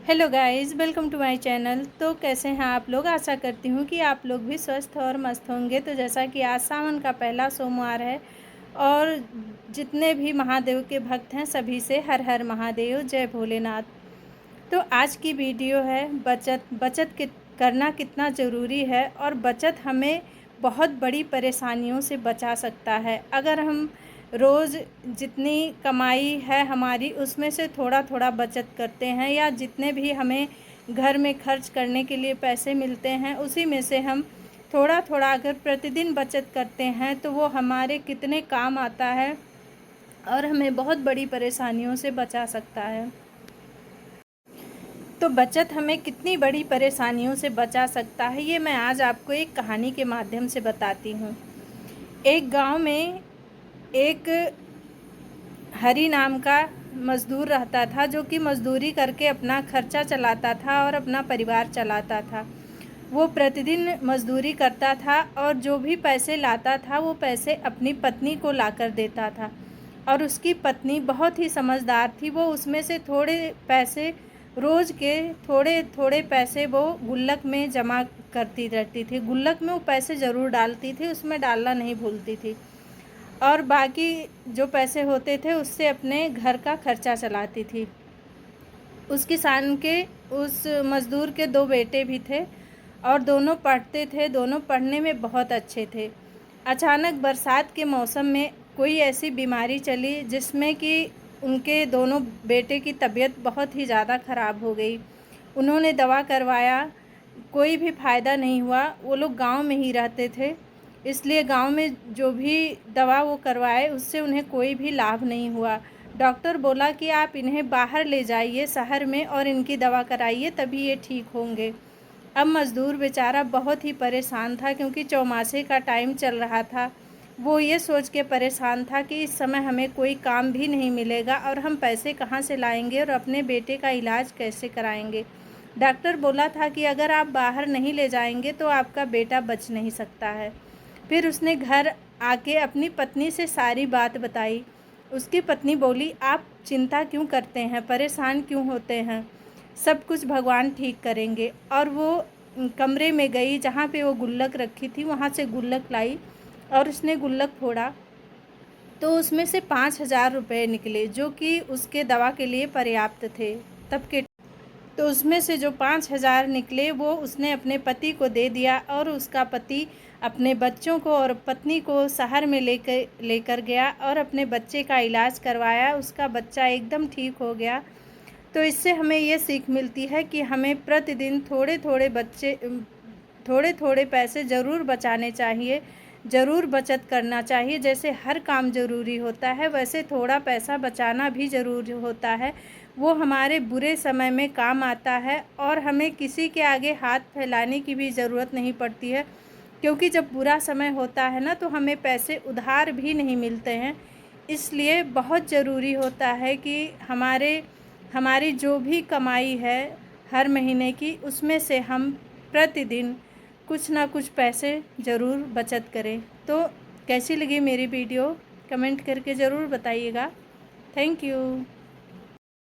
Hello guys, welcome to my channel. तो कैसे हैं आप लोग? आशा करती हूँ कि आप लोग भी स्वस्थ और मस्त होंगे। तो जैसा कि आज सावन का पहला सोमवार है और जितने भी महादेव के भक्त हैं सभी से हर हर महादेव, जय भोलेनाथ। तो आज की वीडियो है बचत करना कितना ज़रूरी है और बचत हमें बहुत बड़ी परेशानियों से बचा सकता है। अगर हम रोज़ जितनी कमाई है हमारी उसमें से थोड़ा थोड़ा बचत करते हैं या जितने भी हमें घर में खर्च करने के लिए पैसे मिलते हैं उसी में से हम थोड़ा थोड़ा अगर प्रतिदिन बचत करते हैं तो वो हमारे कितने काम आता है और हमें बहुत बड़ी परेशानियों से बचा सकता है। तो बचत हमें कितनी बड़ी परेशानियों से बचा सकता है ये मैं आज आपको एक कहानी के माध्यम से बताती हूँ। एक गांव में एक हरी नाम का मज़दूर रहता था जो कि मज़दूरी करके अपना खर्चा चलाता था और अपना परिवार चलाता था। वो प्रतिदिन मज़दूरी करता था और जो भी पैसे लाता था वो पैसे अपनी पत्नी को लाकर देता था और उसकी पत्नी बहुत ही समझदार थी। वो उसमें से थोड़े पैसे रोज़ के थोड़े थोड़े पैसे वो गुल्लक में जमा करती रहती थी। गुल्लक में वो पैसे ज़रूर डालती थी, उसमें डालना नहीं भूलती थी और बाकी जो पैसे होते थे उससे अपने घर का खर्चा चलाती थी। उस किसान के उस मज़दूर के 2 बेटे भी थे और दोनों पढ़ते थे, दोनों पढ़ने में बहुत अच्छे थे। अचानक बरसात के मौसम में कोई ऐसी बीमारी चली जिसमें कि उनके दोनों बेटे की तबीयत बहुत ही ज़्यादा ख़राब हो गई। उन्होंने दवा करवाया, कोई भी फ़ायदा नहीं हुआ। वो लोग गांव में ही रहते थे, इसलिए गांव में जो भी दवा वो करवाए उससे उन्हें कोई भी लाभ नहीं हुआ। डॉक्टर बोला कि आप इन्हें बाहर ले जाइए शहर में और इनकी दवा कराइए, तभी ये ठीक होंगे। अब मज़दूर बेचारा बहुत ही परेशान था क्योंकि चौमासे का टाइम चल रहा था। वो ये सोच के परेशान था कि इस समय हमें कोई काम भी नहीं मिलेगा और हम पैसे कहाँ से लाएंगे और अपने बेटे का इलाज कैसे कराएंगे। डॉक्टर बोला था कि अगर आप बाहर नहीं ले जाएंगे तो आपका बेटा बच नहीं सकता है। फिर उसने घर आके अपनी पत्नी से सारी बात बताई। उसकी पत्नी बोली, आप चिंता क्यों करते हैं, परेशान क्यों होते हैं, सब कुछ भगवान ठीक करेंगे। और वो कमरे में गई जहाँ पे वो गुल्लक रखी थी, वहाँ से गुल्लक लाई और उसने गुल्लक फोड़ा तो उसमें से 5,000 रुपये निकले जो कि उसके दवा के लिए पर्याप्त थे तब के। तो उसमें से जो 5,000 निकले वो उसने अपने पति को दे दिया और उसका पति अपने बच्चों को और पत्नी को शहर में लेकर गया और अपने बच्चे का इलाज करवाया। उसका बच्चा एकदम ठीक हो गया। तो इससे हमें ये सीख मिलती है कि हमें प्रतिदिन थोड़े थोड़े पैसे ज़रूर बचाने चाहिए, ज़रूर बचत करना चाहिए। जैसे हर काम ज़रूरी होता है वैसे थोड़ा पैसा बचाना भी ज़रूरी होता है। वो हमारे बुरे समय में काम आता है और हमें किसी के आगे हाथ फैलाने की भी ज़रूरत नहीं पड़ती है, क्योंकि जब बुरा समय होता है ना तो हमें पैसे उधार भी नहीं मिलते हैं। इसलिए बहुत ज़रूरी होता है कि हमारी जो भी कमाई है हर महीने की उसमें से हम प्रतिदिन कुछ ना कुछ पैसे ज़रूर बचत करें। तो कैसी लगी मेरी वीडियो कमेंट करके ज़रूर बताइएगा। Thank you.